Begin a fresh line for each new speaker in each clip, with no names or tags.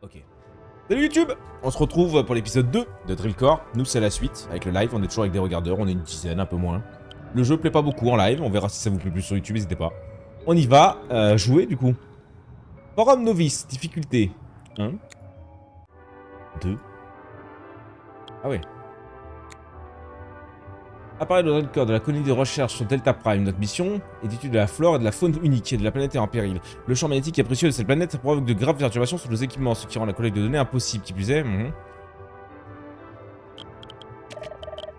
Ok. Salut YouTube! On se retrouve pour l'épisode 2 de Drillcore. Nous, c'est la suite. Avec le live, on est toujours avec des regardeurs. On est une dizaine, un peu moins. Le jeu plaît pas beaucoup en live. On verra si ça vous plaît plus sur YouTube, n'hésitez pas. On y va. Jouer, du coup. Forum novice. Difficulté. 1. 2. Ah ouais. Appareil de Drillcore de la colonie de recherche sur Delta Prime. Notre mission est d'étudier la flore et de la faune unique et de la planète est en péril. Le champ magnétique est précieux de cette planète provoque de graves perturbations sur nos équipements, ce qui rend la collecte de données impossible. Qui plus est...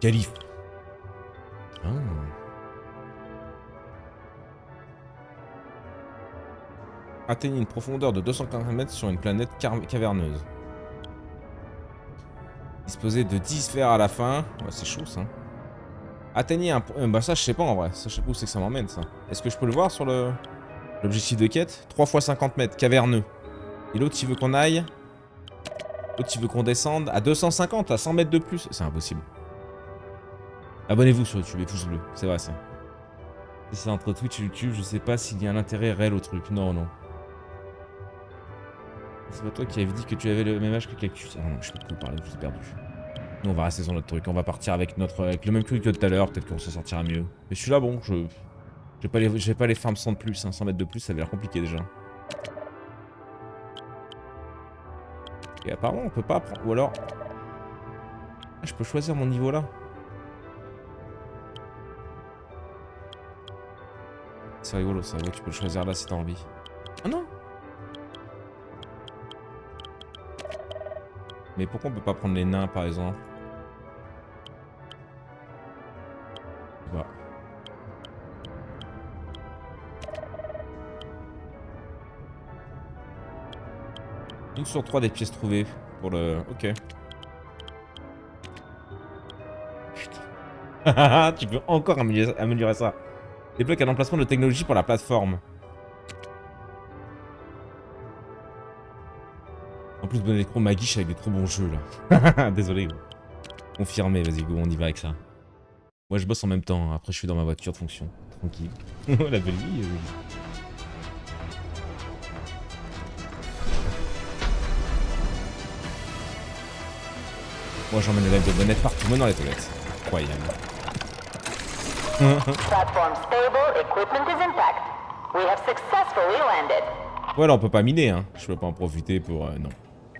Calife. Ah. Atteignez une profondeur de 240 mètres sur une planète caverneuse. Disposez de 10 sphères à la fin. Ouais, c'est chaud ça. Atteignez un... bah ça je sais pas en vrai. Ça je sais pas où c'est que ça m'emmène ça. Est-ce que je peux le voir sur l'objectif de quête? 3 fois 50 mètres, caverneux. Et l'autre il veut qu'on aille... L'autre il veut qu'on descende à 250, à 100 mètres de plus. C'est impossible. Abonnez-vous sur YouTube et pouce bleu. C'est vrai ça. C'est entre Twitch et YouTube, je sais pas s'il y a un intérêt réel au truc. Non, non. C'est pas toi qui avais dit que tu avais le même âge que Cactus. Ah non, je sais pas de quoi parler, je suis perdu. Nous on va rester sur notre truc, on va partir avec avec le même truc que tout à l'heure, peut-être qu'on s'en sortira mieux. Mais celui-là bon, j'ai pas les farms 100 de plus, hein. 100 mètres de plus, ça avait l'air compliqué déjà. Et apparemment on peut pas prendre, ou alors... Ah, je peux choisir mon niveau là. C'est rigolo ça, ouais, tu peux le choisir là si t'as envie. Ah non! Mais pourquoi on peut pas prendre les nains par exemple? Bah. Une sur 3 des pièces trouvées pour le... Ok. Putain. Tu peux encore améliorer ça. Débloque un emplacement de technologie pour la plateforme. En plus, bon électro Magiche avec des trop bons jeux là. Désolé. Gros. Confirmé, vas-y go, on y va avec ça. Moi je bosse en même temps, après je suis dans ma voiture de fonction. Tranquille. La belle vie. Moi j'emmène les lives de bonnette partout, même dans les toilettes. Incroyable.
Platform stable, equipment is intact. We have successfully landed.
Voilà, on peut pas miner, hein. Je peux pas en profiter pour... non.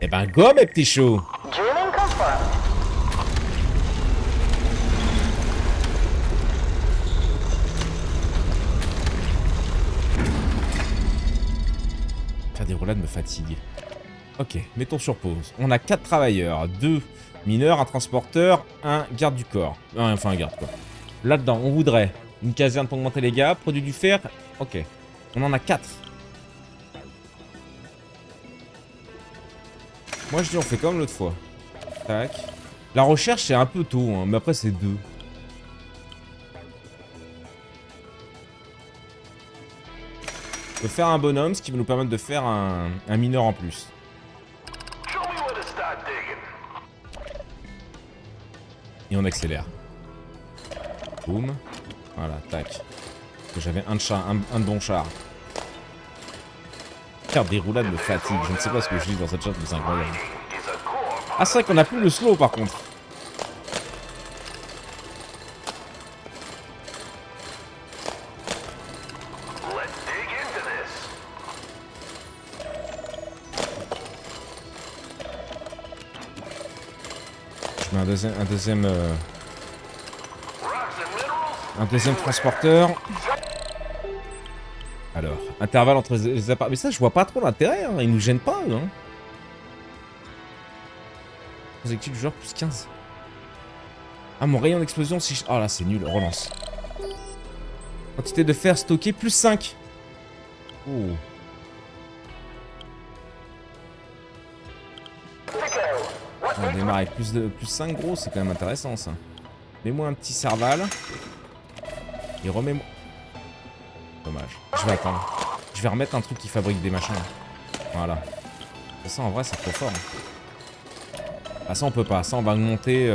Eh ben go mes petits choux.
Drilling confirmed.
Faire des roulades me fatigue. Ok, mettons sur pause. On a 4 travailleurs, 2 mineurs, un transporteur, un garde du corps. Enfin un garde quoi. Là-dedans, on voudrait une caserne pour augmenter les gars, produit du fer. Ok. On en a 4. Moi je dis on fait comme l'autre fois. Tac. La recherche c'est un peu tôt, hein, mais après c'est 2. On peut faire un bonhomme, ce qui va nous permettre de faire un mineur en plus. Et on accélère. Boum. Voilà, tac. J'avais un de bon char. Faire des roulades me fatigue. Je ne sais pas ce que je dis dans cette chat, mais c'est incroyable. Ah, c'est vrai qu'on a plus le slow par contre. Je mets un deuxième transporteur. Alors, intervalle entre les appareils. Mais ça, je vois pas trop l'intérêt, hein. Ils nous gênent pas, eux, hein. Exécute du joueur plus 15. Ah, mon rayon d'explosion, si je... Oh là, c'est nul, relance. Quantité de fer stocké, plus 5. Oh. On démarre avec plus 5 gros, c'est quand même intéressant ça. Mets-moi un petit serval. Et remets-moi... Dommage. Je vais attendre. Je vais remettre un truc qui fabrique des machins. Voilà. Ça en vrai c'est trop fort. Ah ça on peut pas. Ça on va augmenter.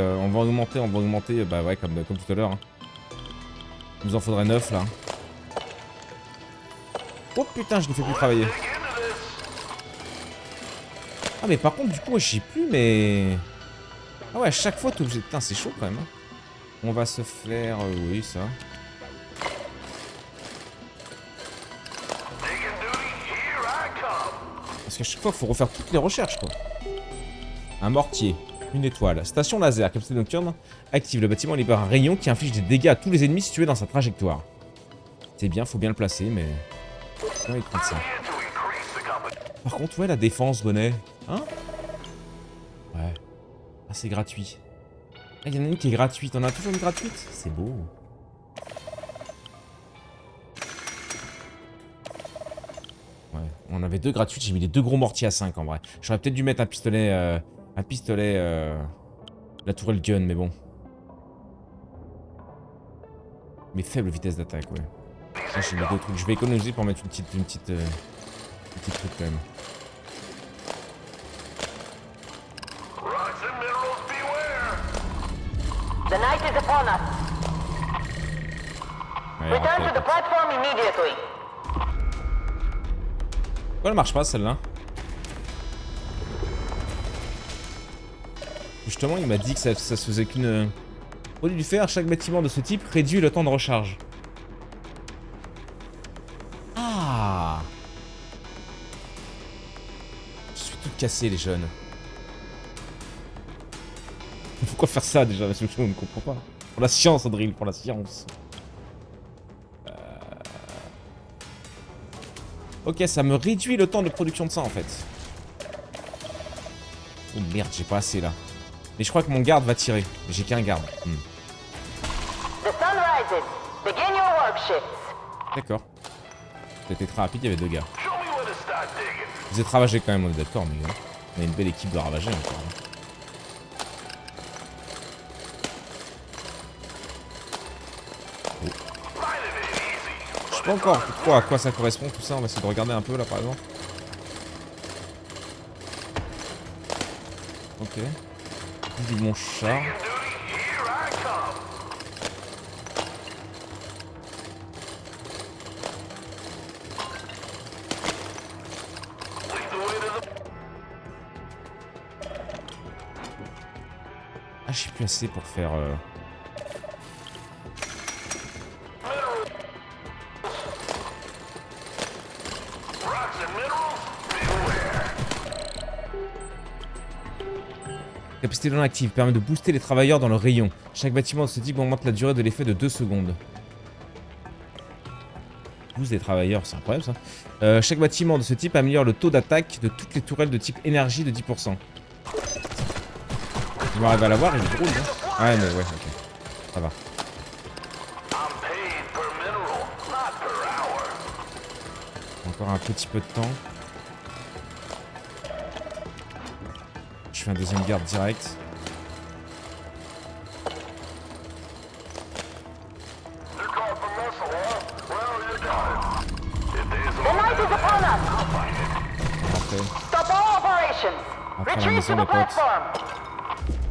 Bah ouais comme tout à l'heure. Hein. Il nous en faudrait 9 là. Oh putain je ne fais plus travailler. Ah mais par contre du coup je sais plus mais... Ah ouais à chaque fois t'es obligé... Putain c'est chaud quand même. On va se faire... oui ça. Parce qu'à chaque fois faut refaire toutes les recherches quoi. Un mortier. Une étoile. Station laser. Capacité nocturne. Active. Le bâtiment libère un rayon qui inflige des dégâts à tous les ennemis situés dans sa trajectoire. C'est bien, faut bien le placer mais... Ouais, il prend ça. Par contre ouais la défense bonnet. Hein? Ouais. Ah, c'est gratuit. Ah, il y en a une qui est gratuite. On a toujours une gratuite? C'est beau. Ouais, on avait deux gratuites. J'ai mis les deux gros mortiers à 5 en vrai. J'aurais peut-être dû mettre un pistolet... la tourelle gun, mais bon. Mais faible vitesse d'attaque, ouais. Là, j'ai mis deux trucs. Je vais économiser pour mettre une petite truc quand même.
The night is upon us.
Ouais,
Return to the platform immediately.
pourquoi elle marche pas celle-là? Justement, il m'a dit que ça se faisait qu'une... Au lieu de faire, chaque bâtiment de ce type réduit le temps de recharge. Ah! Je suis tout cassé, les jeunes. Pourquoi faire ça déjà? Je ne comprends pas. Pour la science, Adril, pour la science. Ok, ça me réduit le temps de production de ça en fait. Oh merde, j'ai pas assez là. Mais je crois que mon garde va tirer. J'ai qu'un garde.
The sun rises. Begin your work shifts.
D'accord. C'était très rapide, il y avait deux gars. Vous êtes ravagés quand même, on est d'accord, mais on a une belle équipe de ravagés encore. Oh. Je sais pas encore trop à quoi ça correspond tout ça, on va essayer de regarder un peu là par exemple. Ok. Du bon char. Ah, je suis plus assez pour faire... Capacité non active permet de booster les travailleurs dans le rayon. Chaque bâtiment de ce type augmente la durée de l'effet de 2 secondes. Boost des travailleurs, c'est incroyable ça. Chaque bâtiment de ce type améliore le taux d'attaque de toutes les tourelles de type énergie de 10%. Il m'arrive à l'avoir, il est drôle, hein. Ouais, mais ouais, ok. Ça va. Encore un petit peu de temps. Je fais un deuxième garde direct. Après la maison, mes potes.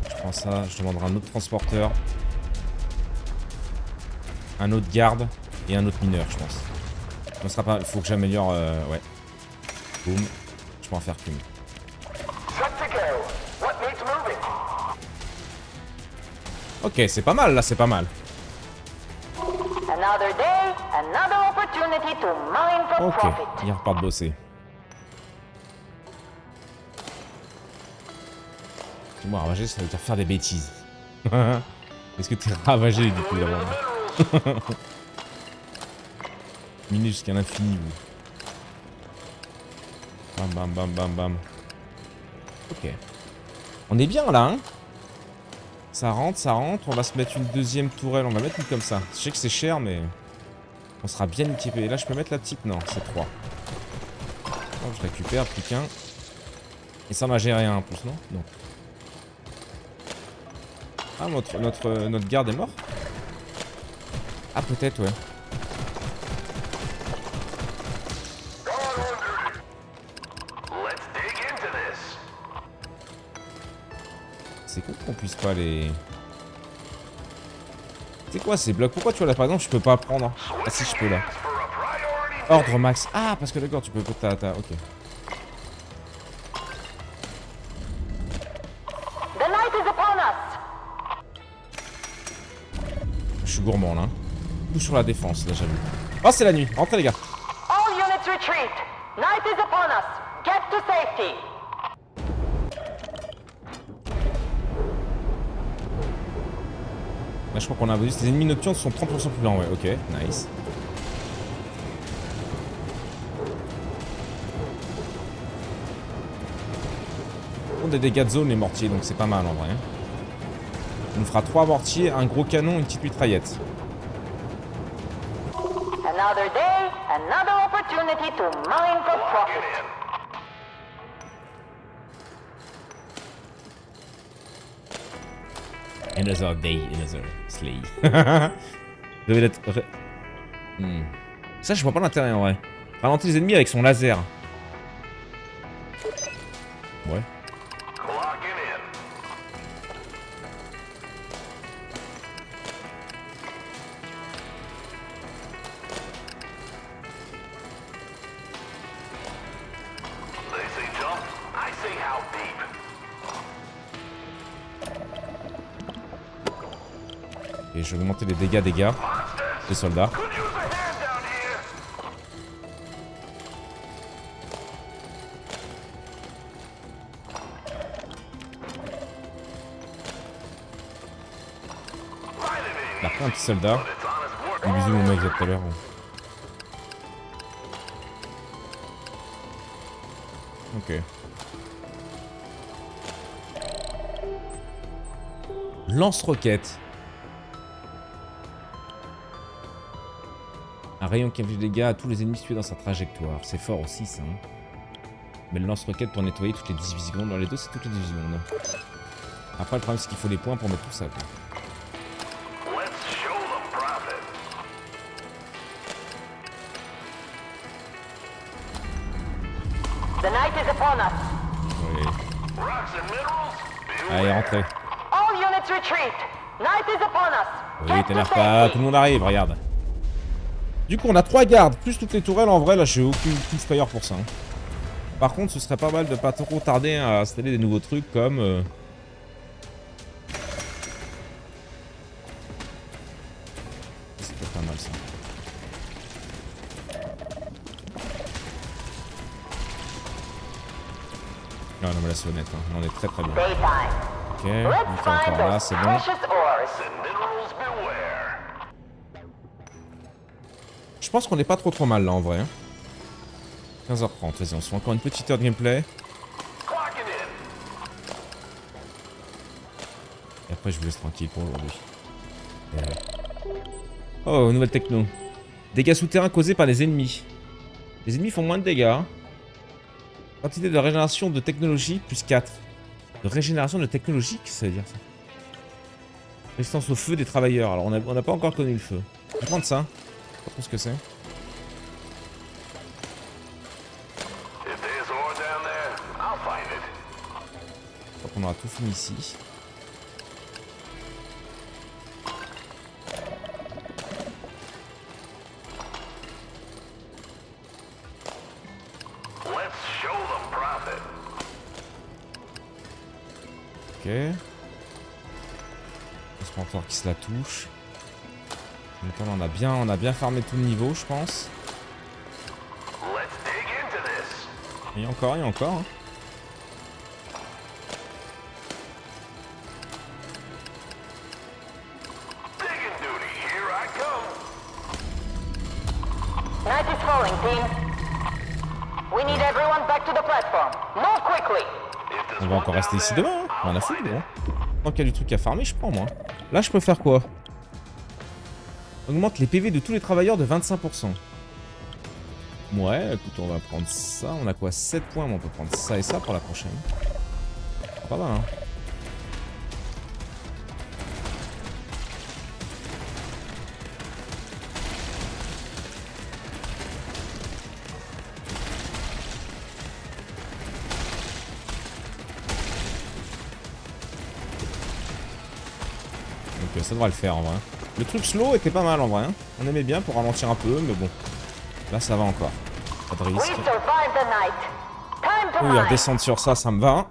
Je prends ça, je demanderai un autre transporteur. Un autre garde et un autre mineur, je pense. Ça sera pas. Faut que j'améliore. Ouais. Boum. Je peux en faire qu'une. Ok, c'est pas mal là, c'est pas mal. Ok, il repart bosser. Moi, ravager, ça veut dire faire des bêtises. Est-ce que t'es ravagé du coup d'abord? Miner jusqu'à l'infini. Bam bam bam bam bam. Ok. On est bien là, hein? Ça rentre, ça rentre. On va se mettre une deuxième tourelle. On va mettre une comme ça. Je sais que c'est cher, mais on sera bien équipé. Et là, je peux mettre la petite? Non, c'est 3. Donc, je récupère, plus qu'un. Et ça m'a géré un en plus, non? Non. Ah, notre garde est mort? Ah, peut-être, ouais. C'est cool qu'on puisse pas les... C'est quoi ces blocs? Pourquoi tu vois là par exemple je peux pas prendre? Ah si je peux là. Ordre max. Ah parce que d'accord tu peux... Ok.
night is upon us.
Je suis gourmand là. Ou sur la défense, là j'avoue. Oh, c'est la nuit. Rentrez les gars.
All units retreat. Night is upon us. Get to safety.
Là, je crois qu'on a vu. Les ennemis nocturnes sont 30% plus lents. Ouais, ok, nice. Ils font des dégâts de zone les mortiers, donc c'est pas mal en vrai. On nous fera 3 mortiers, un gros canon, une petite mitraillette.
Another day, another opportunity to mine for profit.
Another day, another slay. Ça devait être... Ça, je vois pas l'intérêt en vrai. Ralentir les ennemis avec son laser. Ouais. Et je vais augmenter les dégâts des gars, des soldats. Il a pris un petit soldat. Un bisou mon mec de tout à l'heure. Ok. Lance-roquette. Un rayon qui inflige des dégâts à tous les ennemis situés dans sa trajectoire. C'est fort aussi ça. Hein. Mais le lance-roquette pour nettoyer toutes les 18 secondes. Dans les deux, c'est toutes les 18 secondes. Après, le problème, c'est qu'il faut les points pour mettre tout ça. Quoi.
The night is upon us.
Oui. Allez, rentrez.
All units retreat. Night is upon us.
Oui, t'énerve pas, tout le monde arrive, regarde. Du coup, on a 3 gardes, plus toutes les tourelles. En vrai, là, j'ai aucune frayeur pour ça. Hein. Par contre, ce serait pas mal de pas trop tarder à installer des nouveaux trucs comme... C'est pas mal ça. Non, non, mais là, c'est honnête. Hein. On est très très bien. Ok, on fait encore là, c'est bon. Je pense qu'on est pas trop mal là en vrai. 15h30, vas-y, on se fait encore une petite heure de gameplay. Et après je vous laisse tranquille pour aujourd'hui. Oh, nouvelle techno. Dégâts souterrains causés par les ennemis. Les ennemis font moins de dégâts. Quantité de régénération de technologie, plus 4. De régénération de technologie, qu'est-ce que ça veut dire ça? Résistance au feu des travailleurs. Alors on n'a pas encore connu le feu. Je vais prendre ça. Pas trop ce que c'est. Je crois qu'on aura tout fini ici. Ok. Transporteur qui se la touche. Maintenant, on a bien farmé tout le niveau, je pense. Il y a encore, Hein.
Night is falling, team. We need everyone back to the platform. Move quickly.
On va encore rester ici demain, hein. On a foutu, bon. Tant qu'il y a du truc à farmer, je prends, moi. Là, je peux faire quoi? Augmente les PV de tous les travailleurs de 25%. Ouais, écoute, on va prendre ça. On a quoi? 7 points, mais on peut prendre ça et ça pour la prochaine. Pas mal, hein. Donc ça devrait le faire en vrai. Le truc slow était pas mal en vrai. Hein. On aimait bien pour ralentir un peu, mais bon. Là ça va encore. Pas de risque. Oui, redescendre sur ça, ça me va.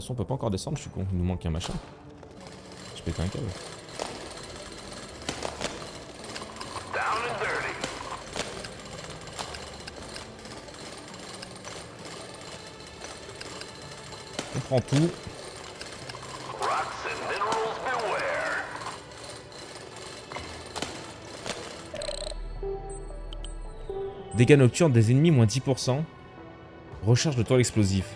toute façon, on peut pas encore descendre, je suis con. Il nous manque un machin. Je pète un câble. On prend tout. Dégâts nocturnes des ennemis, moins 10%. Recharge de toile explosif.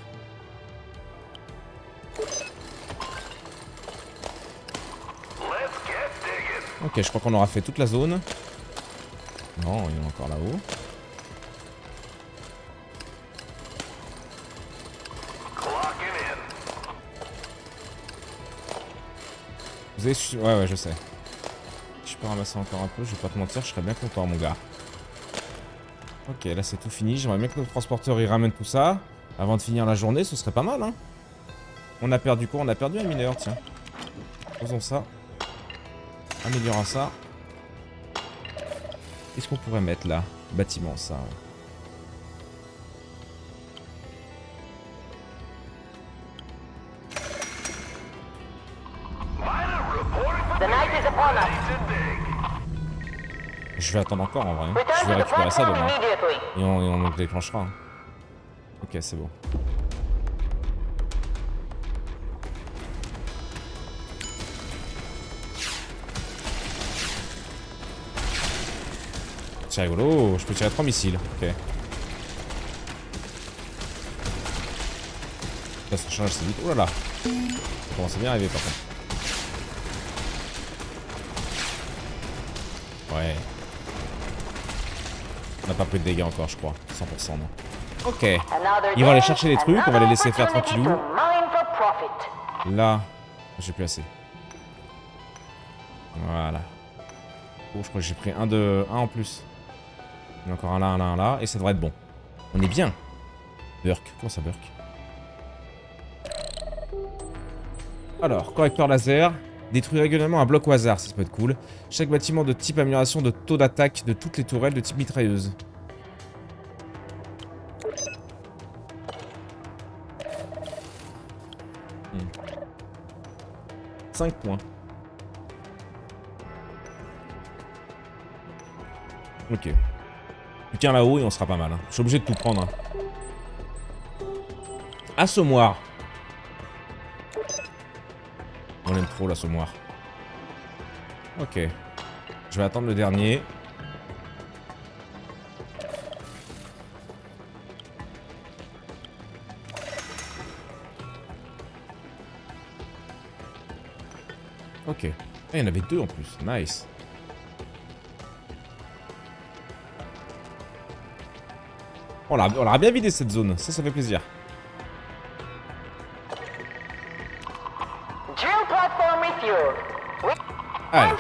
Ok, je crois qu'on aura fait toute la zone. Non, il y en a encore là-haut. Vous avez... Ouais, je sais. Si je peux ramasser encore un peu, je vais pas te mentir, je serais bien content, mon gars. Ok, là c'est tout fini. J'aimerais bien que notre transporteur il ramène tout ça. Avant de finir la journée, ce serait pas mal, hein. On a perdu quoi? On a perdu un mineur, tiens. Faisons ça. Améliorons ça. Qu'est-ce qu'on pourrait mettre là? Bâtiment, ça.
The night is upon us.
Je vais attendre encore en vrai. Hein. Je
Return
vais
to the
récupérer ça
platform
demain.
immediately.
Et on le déclenchera. Hein. Ok, c'est bon. C'est rigolo, je peux tirer 3 missiles. Ok. Là, ça change assez vite. Oh là là. Ça commence à bien arriver par contre. Ouais. On n'a pas pris de dégâts encore, je crois. 100%, non. Ok. Ils vont aller chercher les trucs, on va les laisser faire tranquillou. Là, j'ai plus assez. Voilà. Oh, je crois que j'ai pris un en plus. Il y en a encore un là, et ça devrait être bon. On est bien. Burk, comment ça Burk? Alors, correcteur laser. Détruit régulièrement un bloc au hasard, ça peut être cool. Chaque bâtiment de type amélioration de taux d'attaque de toutes les tourelles de type mitrailleuse. 5 points. Ok. Tiens là-haut et on sera pas mal. Hein. Je suis obligé de tout prendre. Hein. Assommoir. On aime trop l'assommoir. Ok. Je vais attendre le dernier. Ok. Ah, il y en avait 2 en plus. Nice. On l'a bien vidé cette zone. Ça fait plaisir. Allez.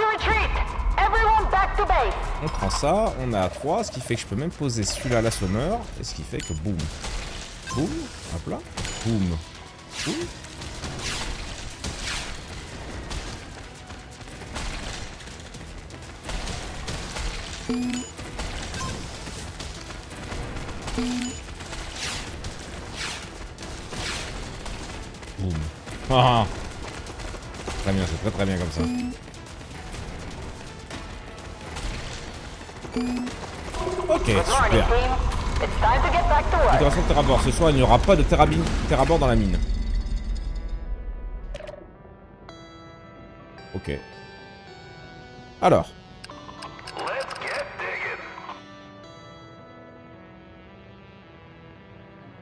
On prend ça, on a 3, ce qui fait que je peux même poser celui-là à l'assommeur, et ce qui fait que boum. Boum, hop là, boum, boum. Boum. Ah. Très bien, c'est très bien comme ça. Ok, super. Intéressant de terrabord. Ce soir, il n'y aura pas de terrabord dans la mine. Ok. Alors.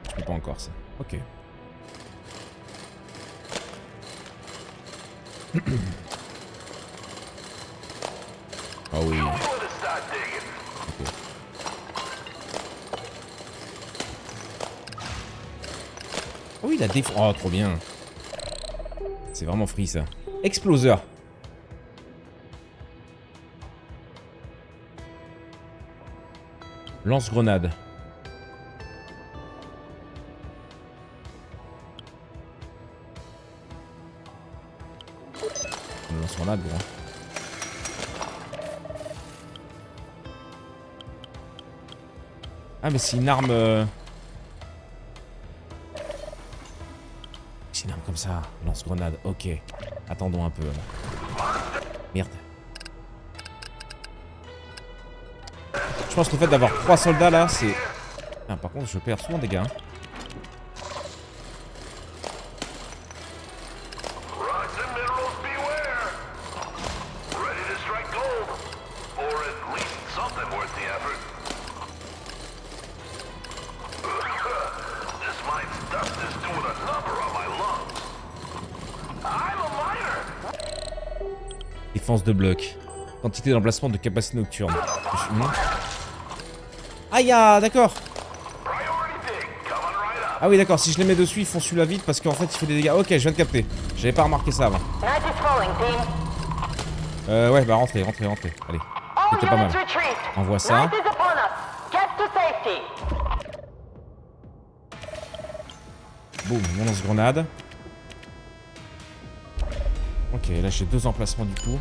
Je peux pas encore ça. Ok. Ah oui. Okay. Oh oui, la défense. Oh, trop bien. C'est vraiment free ça. Exploseur. Lance-grenade. Lance-grenade, gros. Ah mais c'est une arme... C'est c'est une arme comme ça. Lance-grenade, ok. Attendons un peu. Là. Merde. Je pense que le fait d'avoir 3 soldats là, c'est... Ah, par contre, je perds souvent des gars. Hein. Défense de bloc. Quantité d'emplacement de capacité nocturne. Aïe, ah, d'accord. Ah oui, d'accord, si je les mets dessus, ils font celui-là vite parce qu'en fait, il fait des dégâts. Ok, je viens de capter. J'avais pas remarqué ça avant. Ouais, bah rentrez. Allez, c'était pas mal. Envoie ça. Boum, mon lance-grenade. Ok, là j'ai 2 emplacements du coup.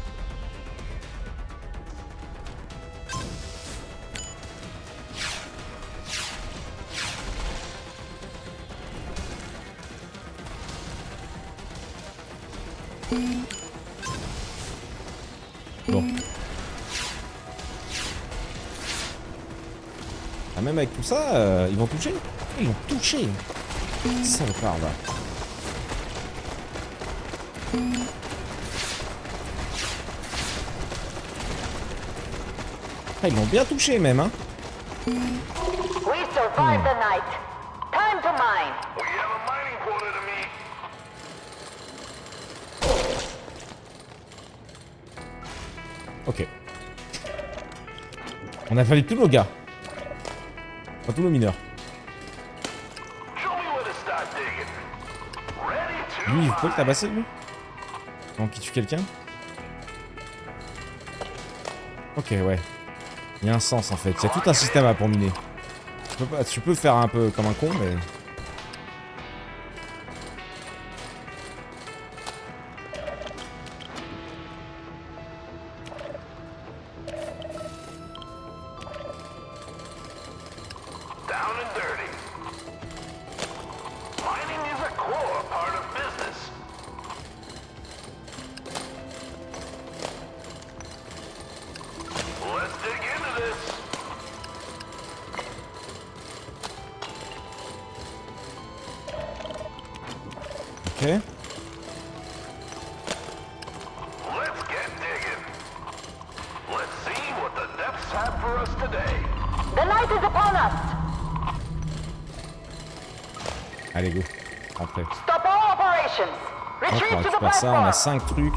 Bon. Ah, même avec tout ça, ils vont toucher. Ils vont toucher. Ça le part là. Ah, ils l'ont bien touché même, hein. Ok. On a fallu tous nos gars. Enfin, tous nos mineurs. Lui, il faut le tabasser, lui. Avant qu'il tue quelqu'un. Ok, ouais. Il y a un sens, en fait. Il y a tout un système à pour miner. Tu peux faire un peu comme un con, mais... Ok. Allez, go. Rentrez. On récupère ça, on a 5 trucs.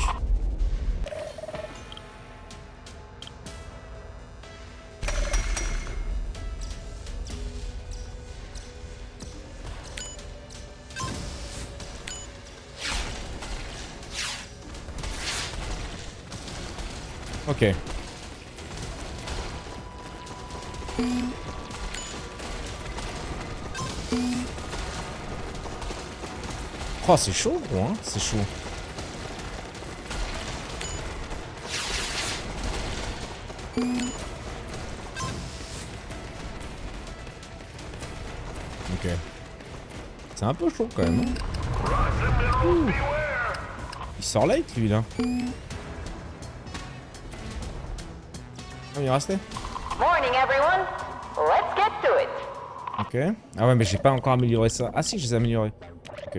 Ok. Oh, c'est chaud, gros, hein. C'est chaud. Ok. C'est un peu chaud, quand même. Hein. Il sort light, lui, là. Oh, il est resté. Ok. Ah ouais, mais j'ai pas encore amélioré ça. Ah si, je les ai améliorés. Ok.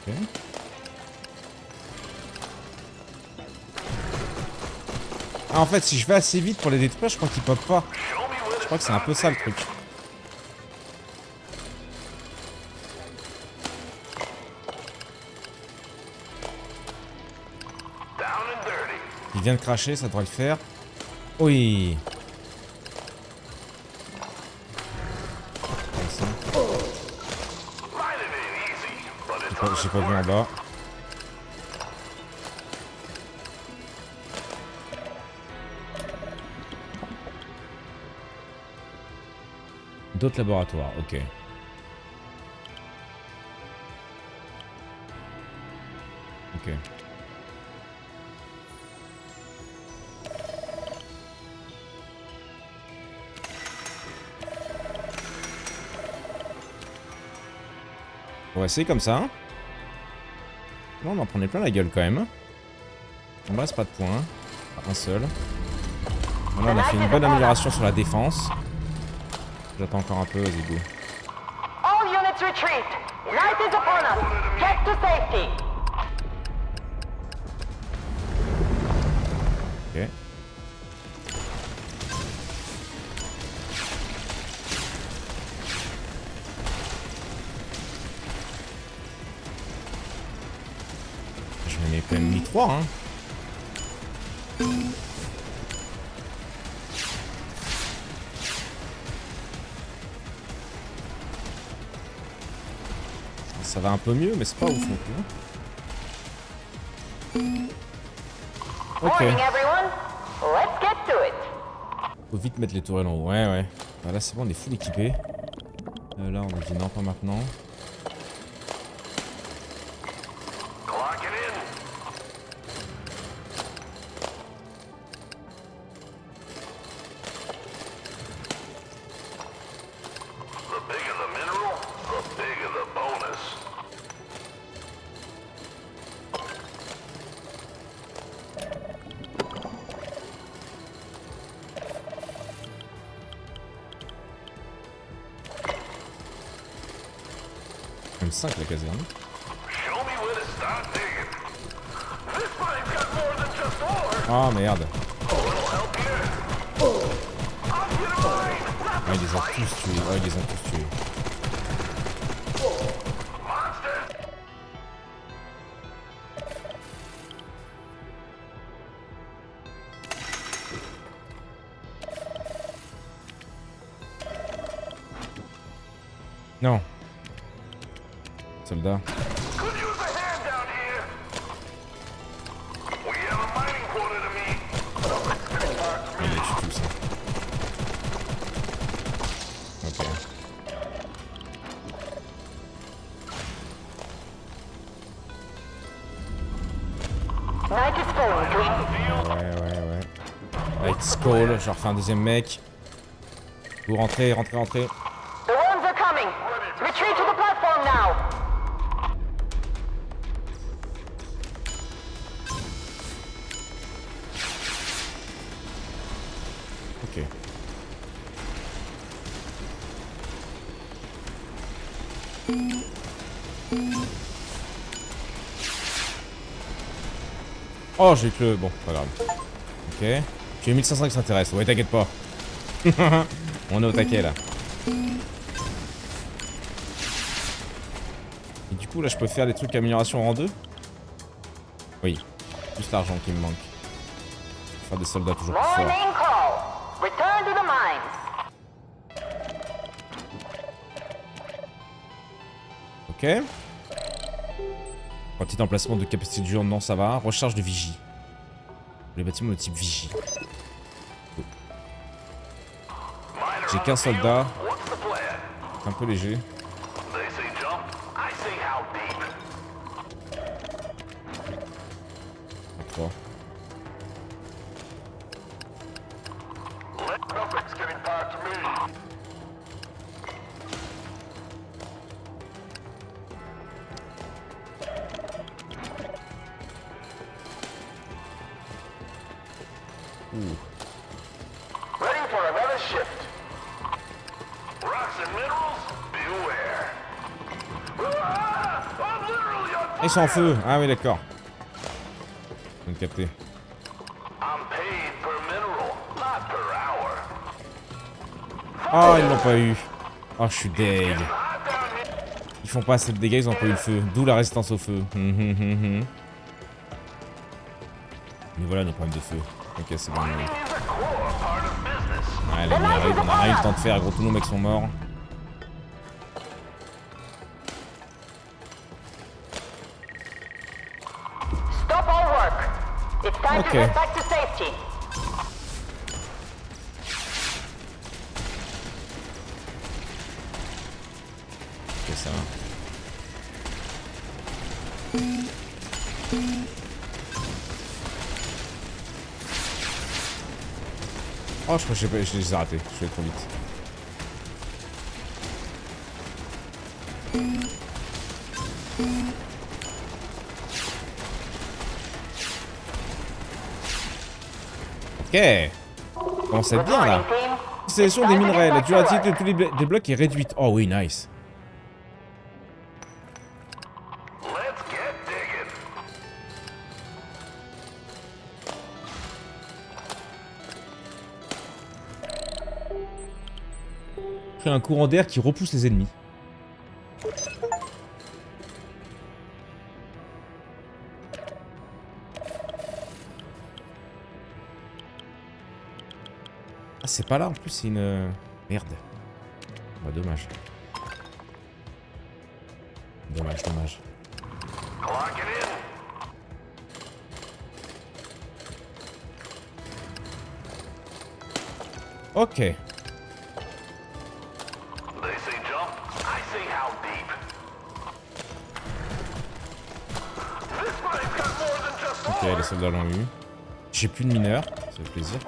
Ok. Ah, en fait, si je vais assez vite pour les détruire, je crois qu'ils pop pas. Je crois que c'est un peu ça le truc. Il vient de cracher, ça devrait le faire. Oui. J'ai pas vu en bas. D'autres laboratoires, ok. Ok. On va essayer comme ça. Là, on en prenait plein la gueule quand même. On ne reste pas de points. Pas un seul. Voilà, on a fait une bonne amélioration sur la défense. J'attends encore un peu, vas-y go.
All units retreat. Night is upon us. Get to safety.
Ok. Je m'en ai quand même mis 3, hein. Ça va un peu mieux, mais c'est pas ouf non plus. Ok.
Morning, everyone. Let's get to it.
Faut vite mettre les tourelles en haut. Ouais, ouais. Bah là, c'est bon, on est full équipé. Là, on a dit non, pas maintenant. Même 5 la caserne. Ah merde. Ah, ils les ont tous tués. Ouais, ils les ont tous tués. Non. Soldat. Il les tue tous. Ok.
Night is falling, team.
Ouais. Light Skull, je refais un deuxième mec. Vous rentrez.
The worms are coming. Retreat to the platform now.
Ok. Oh, j'ai que le... Bon, pas grave. Ok. J'ai 1500 qui s'intéressent. Ouais, t'inquiète pas. On est au taquet, là. Et du coup, là, je peux faire des trucs amélioration rang 2 ? Oui. Juste l'argent qui me manque. Faire des soldats toujours plus forts.
Morning call. Return to the mines.
Ok. Petit emplacement de capacité de jour, non, ça va. Recharge de vigie. Les bâtiments de type vigie. Oh. J'ai qu'un soldat. Un peu léger. 3.
Ready for another shift.
Rocks and minerals, beware. Ah, I'm literally on
Ils sont en feu. Ah oui, d'accord. Je viens de capter.
I'm paid per mineral, not per hour.
Ah, ils l'ont pas eu. Oh, je suis deg.
Hot down here.
Ils font pas assez de dégâts, ils ont pas eu le feu. D'où la résistance au feu. Mais voilà nos problèmes de feu. Ok, c'est bon.
Mining is a core part of business.
Ouais, la nuit arrive, on a rien eu le temps de faire. Gros, tous nos mecs sont morts.
Stop all work. It's time
Okay.
to get back to safety.
Oh, je crois que je les ai ratés. Je vais trop vite. Ok. Commence à être bien là.
Reporting, team.
Sélection des minerais. La durabilité de tous les des blocs est réduite. Oh oui, nice.
Let's get digging.
Crée un courant d'air qui repousse les ennemis. Ah, c'est pas là en plus, c'est une. Merde. Bah, dommage. Dommage, dommage.
Clocking in.
Ok.
They say jump. I say how deep. This mine's got more than just
Ok,
ore.
les soldats l'ont eu. J'ai plus de mineurs, ça fait plaisir.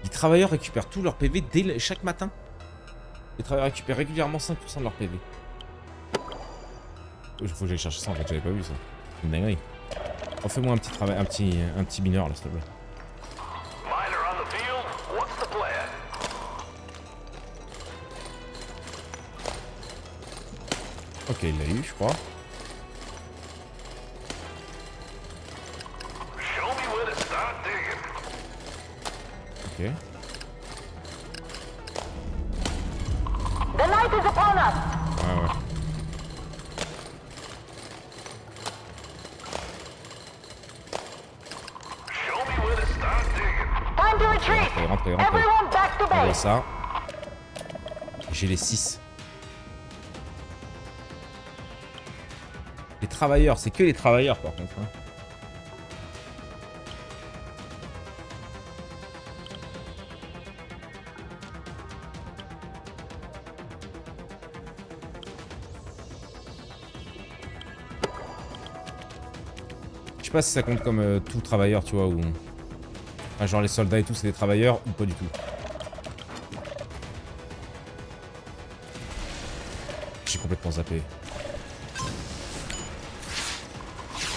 Les travailleurs récupèrent tous leurs PV chaque matin. Les travailleurs récupèrent régulièrement 5% de leur PV. Il faut que j'aille chercher ça en fait, j'avais pas vu ça. C'est une dinguerie. Oh, fais-moi un petit travail, un petit mineur là s'il te plaît.
Miner on the field. What's the plan?
Ok, il l'a eu, je crois.
Show me where to start digging.
Ok.
The night is upon us.
Ouais, ouais.
Show me where to start digging.
Time to retreat.
Rentrez.
Everyone back to
On voit
base.
ça. J'ai les 6. Les travailleurs, c'est que les travailleurs par contre. Hein. Je sais pas si ça compte comme tout travailleur, tu vois, ou... Enfin, genre les soldats et tout, c'est des travailleurs, ou pas du tout. J'ai complètement zappé.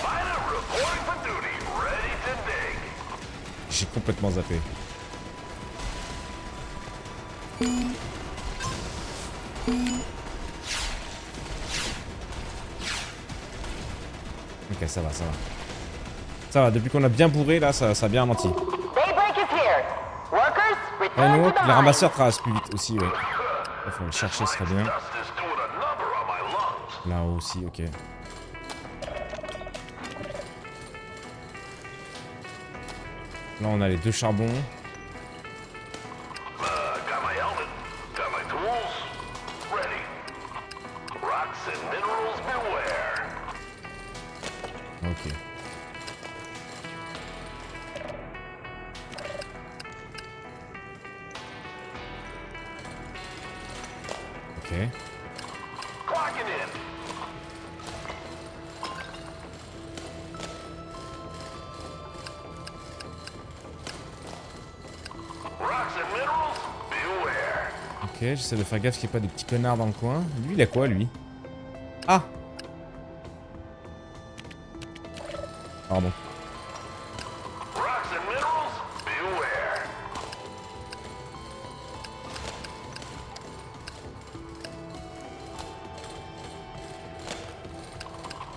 Miner reporting for duty. Ready to dig.
J'ai complètement zappé. Ok, ça va. Ça va, depuis qu'on a bien bourré, là, ça a bien menti.
Daybreak is here. Workers,
Et
return
nous,
to the
les
mine.
ramasseurs travaillent plus vite aussi, ouais. Il faut le chercher, ce serait bien.
Dust is doing a number on my lungs.
Là aussi, ok. Là, on a les 2 charbons.
Got my helmet. Got my tools. Ready. Rocks and minerals beware.
Ok. Ok.
Clocking in. Rocks and minerals beware.
Ok, j'essaie de faire gaffe qu'il n'y ait pas des petits connards dans le coin. Lui, il a quoi, lui? Ah! Pardon.
Rocks and minerals beware.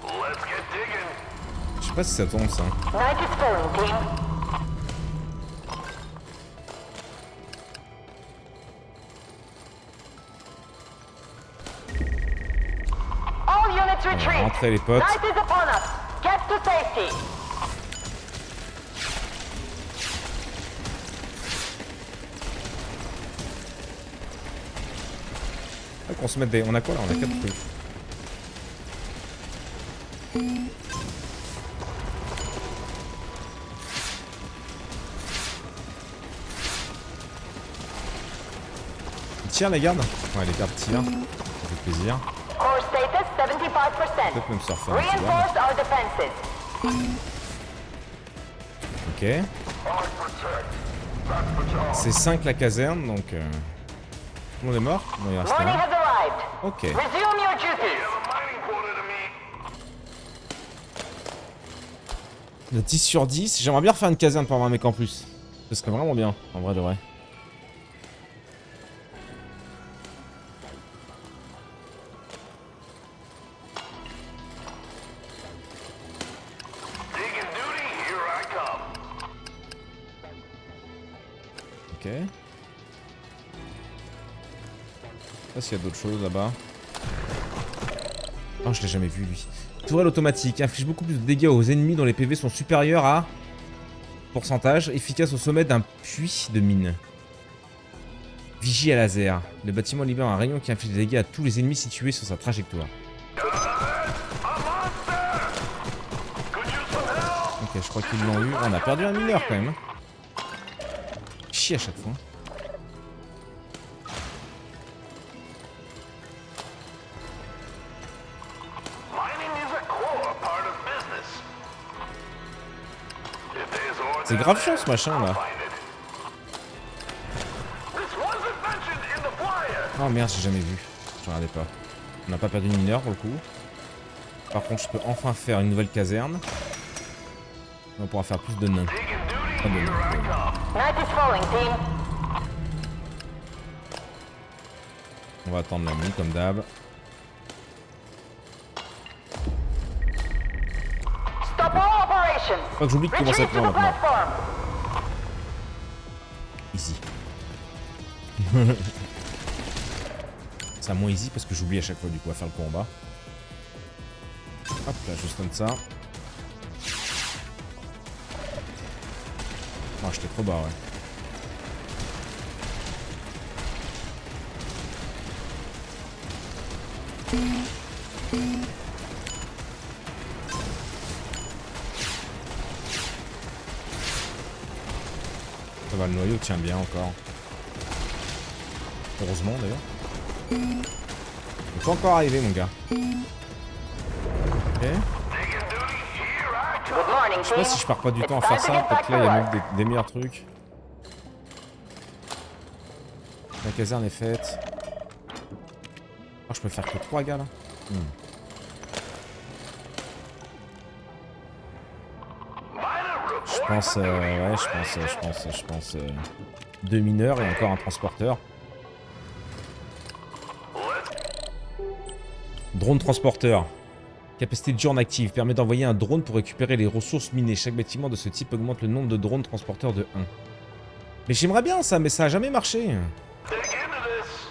Let's get digging.
Je sais pas si ça tombe, ça.
Night is falling, team. All units retreat.
Rentrez, les potes.
Night is upon us. Get to safety.
Ah, qu'on se mette des... On a quoi, là? On a 4 trucs. Ils tirent les gardes? Ouais, les gardes tirent. Ça fait plaisir.
Core status 75%.
Peut-être même se refaire un petit ward.
Reinforce our defenses.
Ok. C'est 5 la caserne, donc... Tout le monde est mort? Non, il reste
Morning
un.
has arrived.
Ok.
Resume your duties.
Mining quota to me.
Le 10 sur 10. J'aimerais bien refaire une caserne pour avoir un mec en plus. Ce serait vraiment bien, en vrai de vrai.
Digging duty, here I come.
Ok. Je sais pas s'il y a d'autres choses là-bas. Oh, je l'ai jamais vu lui. Tourelle automatique. Inflige beaucoup plus de dégâts aux ennemis dont les PV sont supérieurs à... Pourcentage. Efficace au sommet d'un puits de mine. Vigie à laser. Le bâtiment libère un rayon qui inflige des dégâts à tous les ennemis situés sur sa trajectoire. Ok, je crois qu'ils l'ont eu. On a perdu un mineur quand même. Chier à chaque fois.
Mining is a core part of business. If there's ore
C'est grave chiant ce machin là.
find it. This wasn't mentioned in the flyer.
Oh merde, j'ai jamais vu. Je regardais pas. On n'a pas perdu de mineur pour le coup. Par contre, je peux enfin faire une nouvelle caserne. On pourra faire plus de nains.
Digging duty,
Pas de
here I
nains.
come.
Night is falling, team.
On va attendre la nuit comme d'hab.
Stop all operations.
Faut que j'oublie comment ça
Retreat to
prend
the
maintenant.
platform.
Easy. C'est moins easy parce que j'oublie à chaque fois du coup à faire le combat. Hop là, juste comme ça. Oh, j'étais trop bas, ouais. Ça va, le noyau tient bien encore. Heureusement d'ailleurs. Il faut encore arriver mon gars. Ok.
Digging duty, here I come.
Good morning,
Je sais
team.
pas si je perds pas du
It's
temps à
time
faire
to
ça,
get
peut-être
back
que là
to
il y a
work.
même des meilleurs trucs. La caserne est faite. Oh, je peux faire que 3 gars là. Je pense, ouais, je pense 2 mineurs et encore un transporteur. Drone transporteur. Capacité de journée active. Permet d'envoyer un drone pour récupérer les ressources minées. Chaque bâtiment de ce type augmente le nombre de drones transporteurs de 1. Mais j'aimerais bien ça, mais ça a jamais marché.
Dig into this.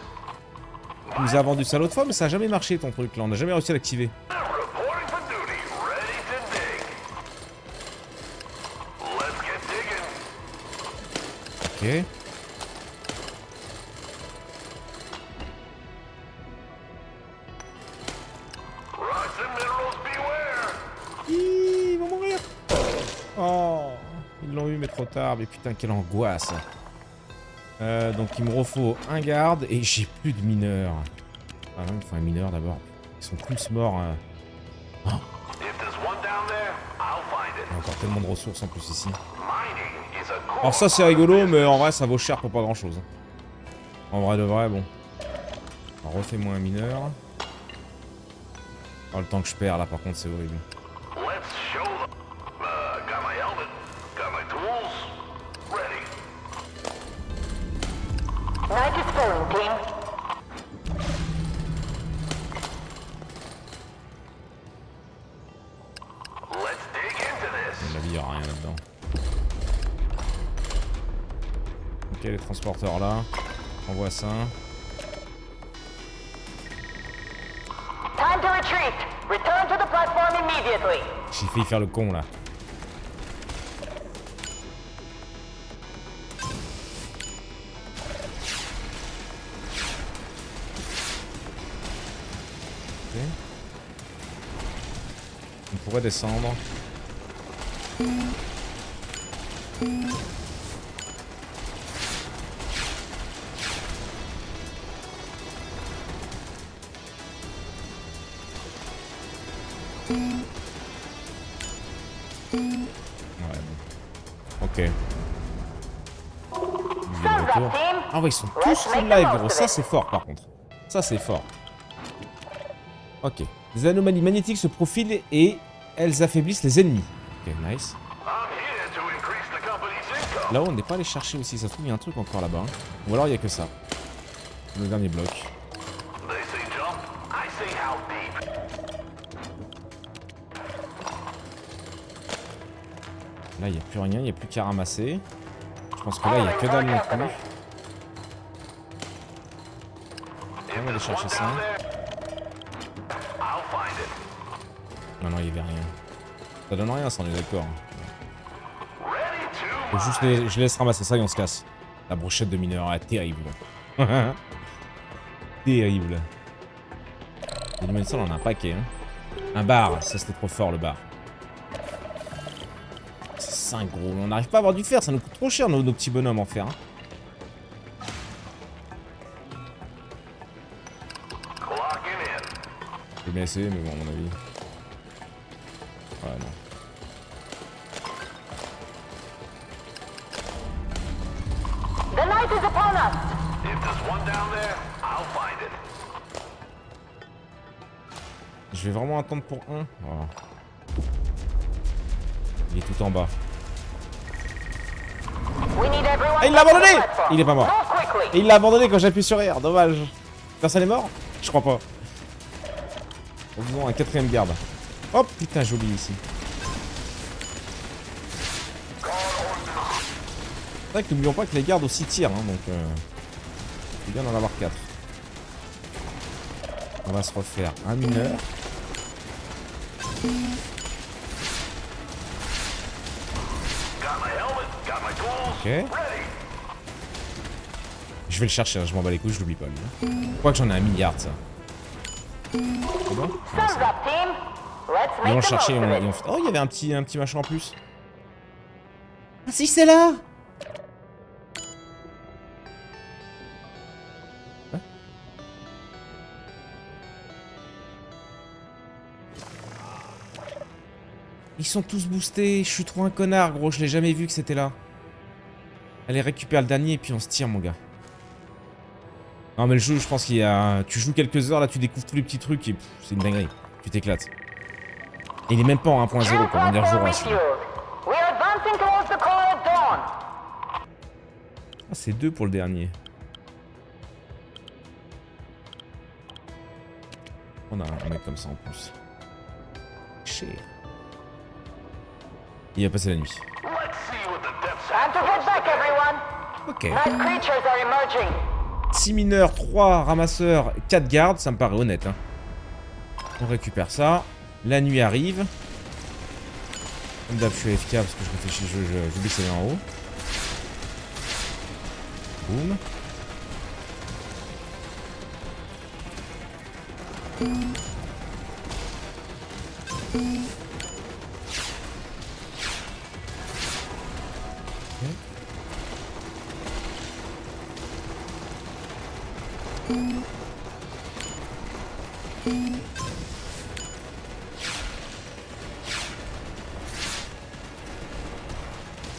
Tu nous as vendu ça l'autre fois, mais ça a jamais marché ton truc là. On n'a jamais réussi à l'activer.
Reporting for duty, ready to dig. Let's get digging.
Ok.
Rocks and minerals beware.
Ils vont mourir. Oh, ils l'ont eu mais trop tard. Mais putain, quelle angoisse. Donc il me refaut un garde et j'ai plus de mineurs. Ah non, il faut un mineur d'abord. Ils sont tous morts.
If there's one down there, I'll find
Il y a
it.
encore tellement de ressources en plus ici.
Mining is a core.
Alors ça c'est rigolo, mais en vrai ça vaut cher pour pas grand chose. En vrai de vrai, bon. Alors refais-moi un mineur. Oh, le temps que je perds là par contre c'est horrible.
Let's show them. Got my helmet. Got my tools. Ready.
Night is falling, team.
Let's dig into
À
this.
mon avis, il n'y aura rien là-dedans. Ok, les transporteurs là. Envoie ça.
Time to retreat. Return to the platform immediately.
J'ai failli faire le con là. Ok. On pourrait descendre. Ouais, bon. Ok. Il est de retour. Ah ouais, ils sont tous full live, gros. Ça, c'est fort, par contre. Ça, c'est fort. Ok. Les anomalies magnétiques se profilent et elles affaiblissent les ennemis. Ok, nice. Là-haut, on n'est pas allé chercher aussi. Ça se trouve, il y a un truc encore là-bas. Hein. Ou alors, il n'y a que ça. Le dernier bloc. Là, il n'y a plus rien. Il n'y a plus qu'à ramasser. Je pense que là, il n'y a que dalle non plus. On va aller chercher ça. Non, non, il n'y avait rien. Ça donne rien, ça, on est d'accord. Faut juste je laisse ramasser ça et on se casse. La brochette de mineur, elle est terrible. Terrible. Les dimensions, on en a un paquet. Hein. Un bar, ça c'était trop fort le bar. C'est 5 gros. On n'arrive pas à avoir du fer, ça nous coûte trop cher nos petits bonhommes en fer. Hein. Je vais bien essayer, mais bon, à mon avis. Ouais, non.
The night is upon us.
If there's one down there, I'll find it.
Je vais vraiment attendre pour un. Voilà. Il est tout en bas. Ah, il l'a abandonné! Il est pas mort. Et il l'a abandonné quand j'appuie sur R, dommage. Personne est mort? Je crois pas. Faisons un 4ème garde. Oh putain, joli ici. C'est vrai que n'oublions pas que les gardes aussi tirent, hein, donc c'est bien d'en avoir 4. On va se refaire un mineur. Ok. Je vais le chercher, hein, je m'en bats les couilles, je l'oublie pas lui. Je crois que j'en ai 1 milliard ça. C'est bon? Ils vont le chercher et on... Oh, il y avait un petit machin en plus. Ah si, c'est là! Hein? Ils sont tous boostés, je suis trop un connard gros, je l'ai jamais vu que c'était là. Allez, récupère le dernier et puis on se tire mon gars. Non mais le jeu, je pense qu'il y a... Tu joues quelques heures là, tu découvres tous les petits trucs et c'est une dinguerie. Tu t'éclates. Et il est même pas en 1.0 pour venir jouer celui-là. Ah, c'est 2 pour le dernier. On a un mec comme ça en plus. Cher. Il a passé la nuit. Ok. 6 mineurs, 3 ramasseurs, 4 gardes, ça me paraît honnête. Hein. On récupère ça. La nuit arrive. Comme d'hab, je suis AFK parce que je réfléchis, j'oublie que c'est en haut. Boum.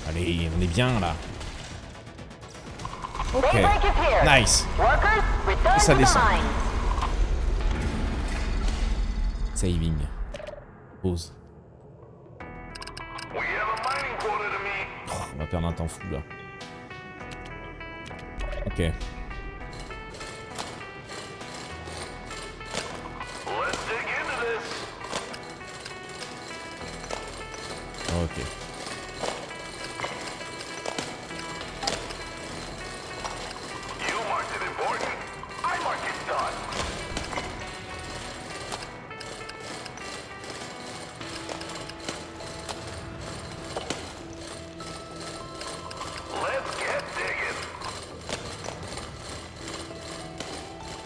Allez, on est bien là. Ok. Nice. Et ça descend. Saving. Pause. Oh, on va perdre un temps fou là. Ok. Ok.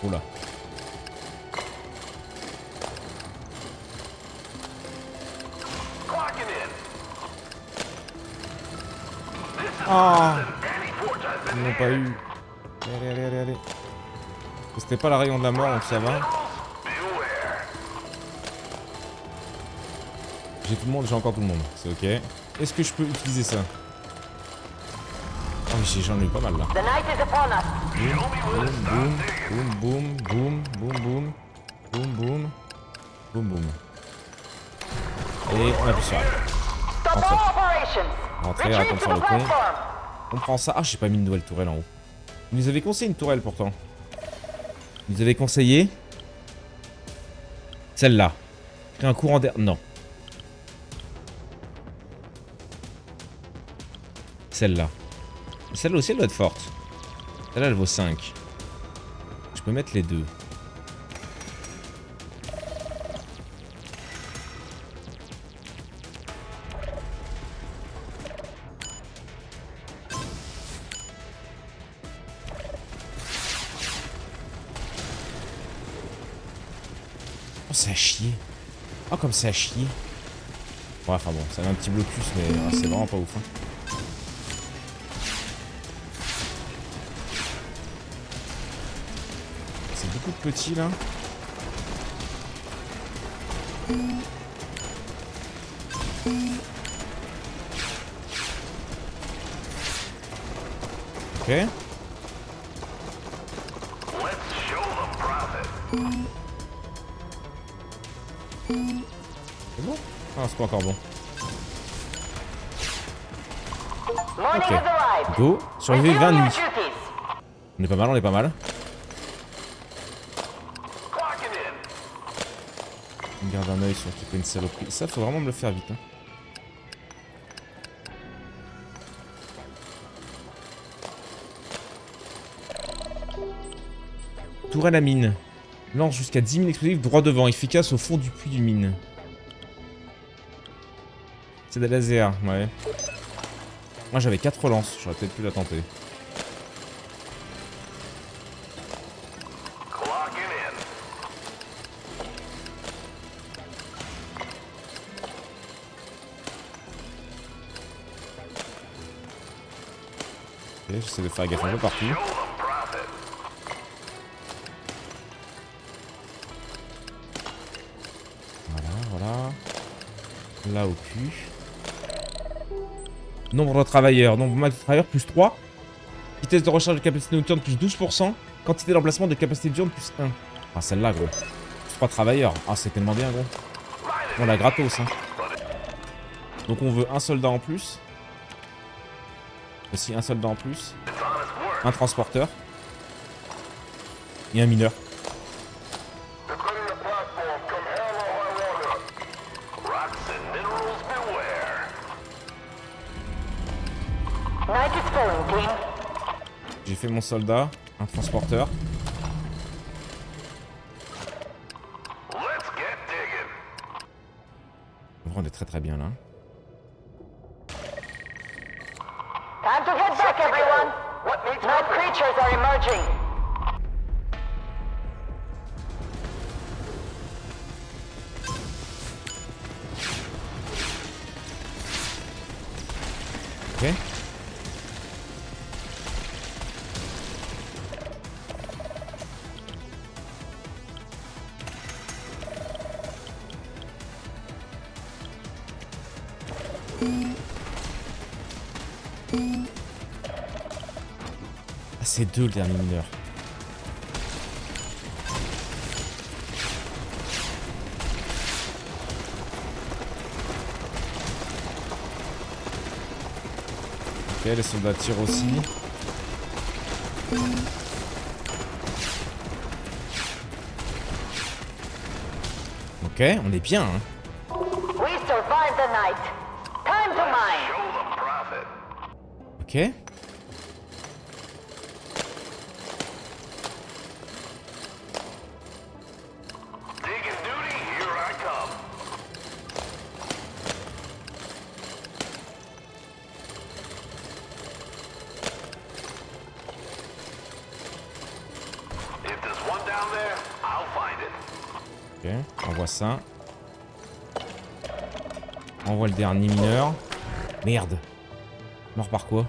Oula. Ah, ils n'ont pas eu. Allez, allez, allez, allez. C'était pas la rayon de la mort, donc ça va. J'ai tout le monde, j'ai encore tout le monde. C'est ok. Est-ce que je peux utiliser ça? Ah oui, j'en ai eu pas mal là.
The night is upon us.
Boum, boum, boum, boum, boum, boum, boum, boum, boum. Et on appuie sur elle.
Stop
Entrez.
all operations.
Rentrez,
Retreat
raconte
to
sur
the
le pont.
platform.
On prend ça. Ah, j'ai pas mis une nouvelle tourelle en haut. Ils nous avaient conseillé une tourelle pourtant. Ils nous avaient conseillé celle-là. Créer un courant d'air. Non. Celle-là. Celle-là aussi, elle doit être forte. Celle-là, elle vaut 5. Je peux mettre les deux. Oh, ça a chier. Oh, comme ça a chier. Ouais, enfin bon, ça a un petit blocus, mais c'est vraiment pas ouf. Hein. C'est beaucoup de petits là. Ok.
Let's show them profit.
C'est bon? Ah, c'est pas encore bon.
Morning
Ok.
has arrived.
Go. Survivez 20
Resume your
nuits.
duties.
On est pas mal, on est pas mal.
Clocking in.
On garde un œil sur qui fait une saloperie. Ça, faut vraiment me le faire vite. Hein. Tourelle à mine. Lance jusqu'à 10 000 explosifs droit devant. Efficace au fond du puits du mine. C'est des lasers, ouais. Moi j'avais 4 relances. J'aurais peut-être pu la tenter.
Clocking in.
Ok, j'essaie de faire gaffe un peu partout.
Show them profit.
Voilà. Là au cul. Nombre de travailleurs. Nombre max de travailleurs plus 3. Vitesse de recharge de capacité nocturne plus 12%. Quantité d'emplacement de capacité diurne plus 1. Ah celle-là gros. Plus 3 travailleurs. Ah c'est tellement bien gros. On l'a gratos hein. Donc on veut un soldat en plus. Aussi un soldat en plus. Un transporteur. Et un mineur.
Declaring the platform come hell or high water. Rocks and minerals beware.
Night is falling, team.
J'ai fait mon soldat. Un transporteur.
Let's get digging.
On est très très bien là.
Time to get back, everyone.
What needs
Night creatures are emerging.
Ok. Ah, c'est 2 le dernier mineur. Ok, les soldats tirent aussi. Ok, on est bien. Hein.
We survived the night. Time to mine.
Show them profit.
Ok.
Digging duty, here I come. If there's one down there, I'll find it.
Ok, on voit ça. On voit le dernier mineur. Merde. Mort par quoi?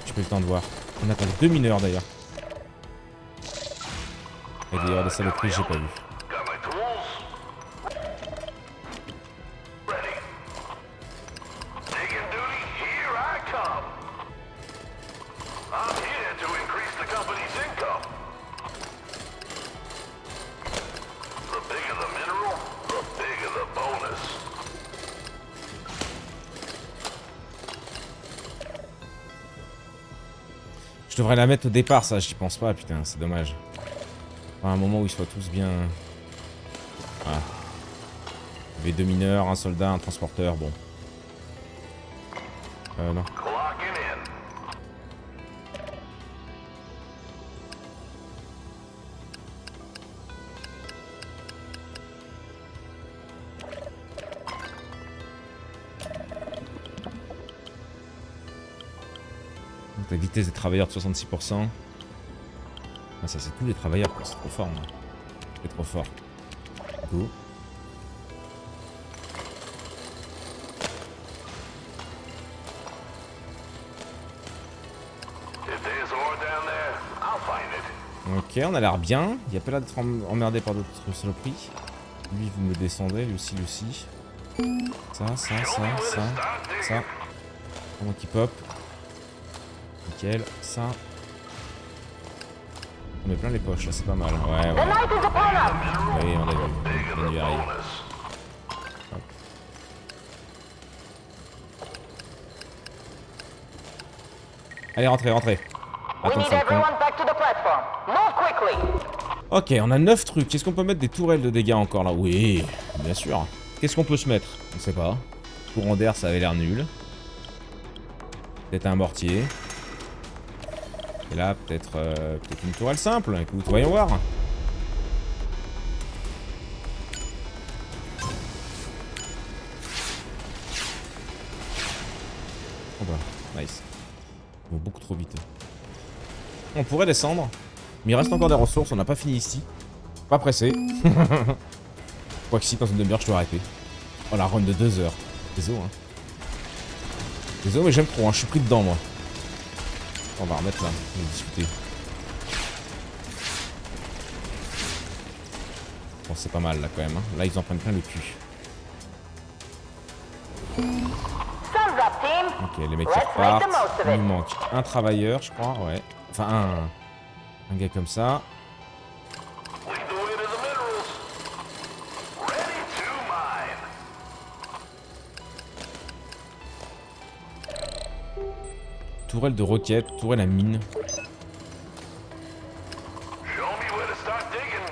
J'ai pas eu le temps de voir. On a pas 2 mineurs d'ailleurs. Et d'ailleurs des saloperies j'ai pas vu.
Got my tools.
Je devrais la mettre au départ, ça, j'y pense pas, putain, c'est dommage. À un moment où ils soient tous bien... Voilà. Il y avait 2 mineurs, un soldat, un transporteur, bon. Non.
Clocking in.
Donc la vitesse des travailleurs de 66%. Ah, ça c'est tous les travailleurs, quoi. C'est trop fort, moi. C'est trop fort. Go.
If there's ore down there, I'll find it.
Ok, on a l'air bien. Il y a pas l'air d'être emmerdé par d'autres saloperies. Lui, vous me le descendez, lui aussi, lui aussi. Ça. Comment qui pop. Nickel, ça. On met plein les poches là, c'est pas mal. Ouais.
The night is upon us!
Oui, on a vu. La nuit arrive. Hop. Allez, rentrez.
We
Attends,
need everyone back to the platform. Move quickly!
Ok, on a 9 trucs. Est-ce qu'on peut mettre des tourelles de dégâts encore là? Oui, bien sûr. Qu'est-ce qu'on peut se mettre? On sait pas. Courant d'air, ça avait l'air nul. Peut-être un mortier. Et là, peut-être une tourelle simple. Écoute, voyons voir. Oh bah, nice. Bon, beaucoup trop vite. On pourrait descendre. Mais il reste encore des ressources, on n'a pas fini ici. Pas pressé. Quoique si, dans une demi-heure, je dois arrêter. Oh, la run de 2 heures. Désolé, hein. Désolé, mais j'aime trop, hein. Je suis pris dedans, moi. On va remettre là, on va discuter. Bon, c'est pas mal là quand même. Hein. Là, ils en prennent plein le cul.
Sun's up, team!
Ok, les mecs qui
Let's make the
repartent.
most of
Il
it.
nous manque un travailleur, je crois, ouais. Enfin, un gars comme ça.
Lead the way to the minerals. Ready to mine.
Tourelle de roquette, tourelle à mine.
Show me where to start digging.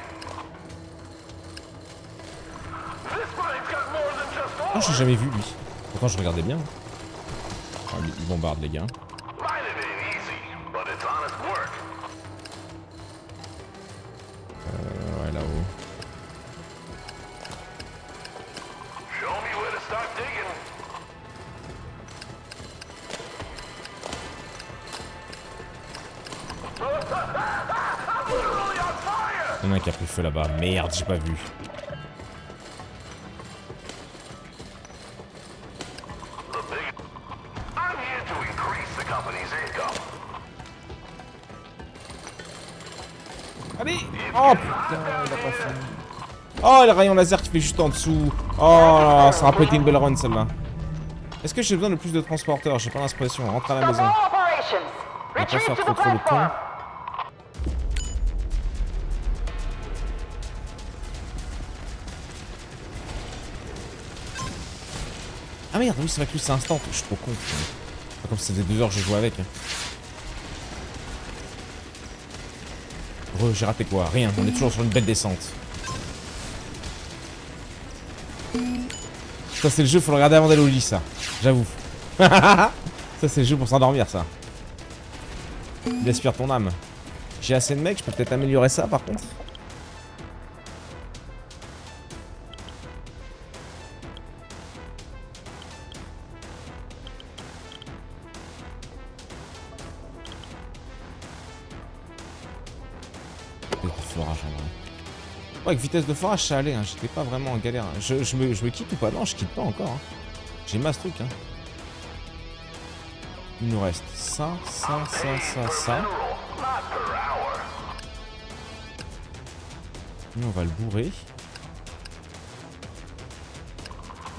This mine's got more than just
Oh,
ore.
j'ai jamais vu lui. Pourtant, je regardais bien. Oh, il bombarde les gars.
Mining ain't easy, but it's honest work.
Ouais, là-haut.
Show me where to start digging. I'm literally on fire!
Il y en a un qui a pris le feu là-bas. Merde, j'ai pas vu.
I'm here to increase the company's income.
Allez! Oh putain, il a pas fini. Oh, le rayon laser qui fait juste en dessous. Oh là, ça aurait pas été une belle run celle-là. Est-ce que j'ai besoin de plus de transporteurs? J'ai pas l'impression. Rentre à la
Stop
maison.
all operations!
On va pas
Retreat
faire
to
trop
the
le con.
platform!
Ah merde, oui, c'est vrai que lui c'est instant. Je suis trop con. Putain. Pas comme si ça faisait 2 heures que je jouais avec. Hein. J'ai raté quoi? Rien. On est toujours sur une belle descente. Ça c'est le jeu, faut le regarder avant d'aller au lit, ça. J'avoue. Ça c'est le jeu pour s'endormir, ça. Il aspire ton âme. J'ai assez de mecs, je peux peut-être améliorer ça par contre. Vitesse de forage en vrai. Ouais, avec vitesse de forage ça allait, hein. J'étais pas vraiment en galère. Je me quitte ou pas? Non, je quitte pas encore. Hein. J'ai masse truc. Hein. Il nous reste ça.
Mineral, not per hour.
Nous on va le bourrer.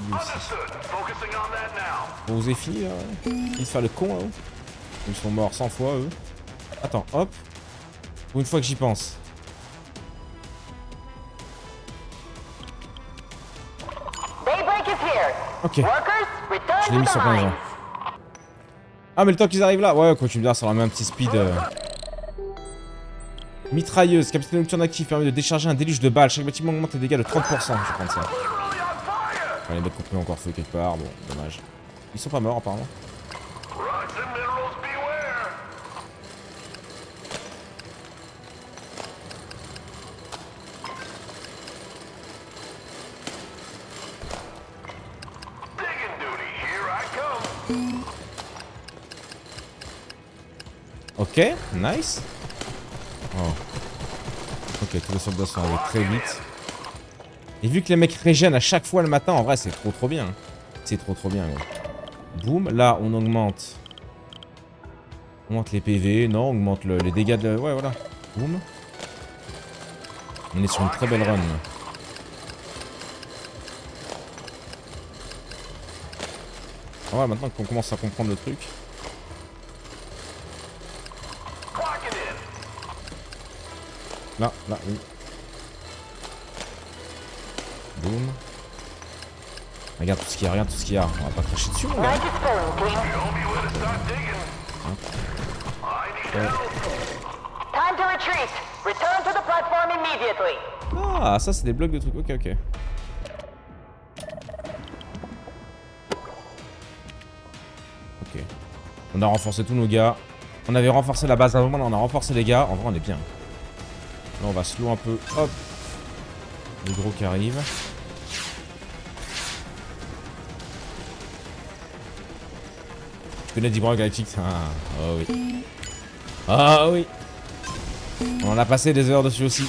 Lui aussi.
Understood. Focusing on that now.
Bon, vous avez fini là? Ouais. Ils se faire le con là-haut. Ils sont morts 100 fois eux. Attends, hop. Pour une fois que j'y pense.
Daybreak is here!
Ok.
Workers, return
Je l'ai
to
mis
the
sur plein de
mines!
gens. Ah, mais le temps qu'ils arrivent là. Ouais, quoi, tu me diras, ça leur met un petit speed. Mitrailleuse, capacité nocturne active, permet de décharger un déluge de balles. Chaque bâtiment augmente les dégâts de 30%. Je vais prendre ça. On va les mettre compris encore feu quelque part. Bon, dommage. Ils sont pas morts apparemment.
Rocks and minerals beware. Digging duty, here I come.
Ok, nice. Oh. Ok, tous les soldats sont arrivés très vite. Et vu que les mecs régènent à chaque fois le matin, en vrai, c'est trop bien. C'est trop bien, gros. Boum, là, on augmente. On augmente les PV, non, on augmente les dégâts de... Ouais, voilà. Boum. On est sur une très belle run. Ah ouais, maintenant qu'on commence à comprendre le truc. Là, oui. Boum. Regarde tout ce qu'il y a, regarde tout ce qu'il y a. On va pas cracher dessus, mon gars.
Night is falling, team. Time to retreat. Return to the platform immediately.
Ah, ça c'est des blocs de trucs. Ok, ok. Ok. On a renforcé tous nos gars. On avait renforcé la base avant, là on a renforcé les gars. En vrai, on est bien. Là, on va slow un peu. Hop. Les gros qui arrivent. Tu connais Deep Galactic? Ah, oh oui. Ah oui. On en a passé des heures dessus aussi.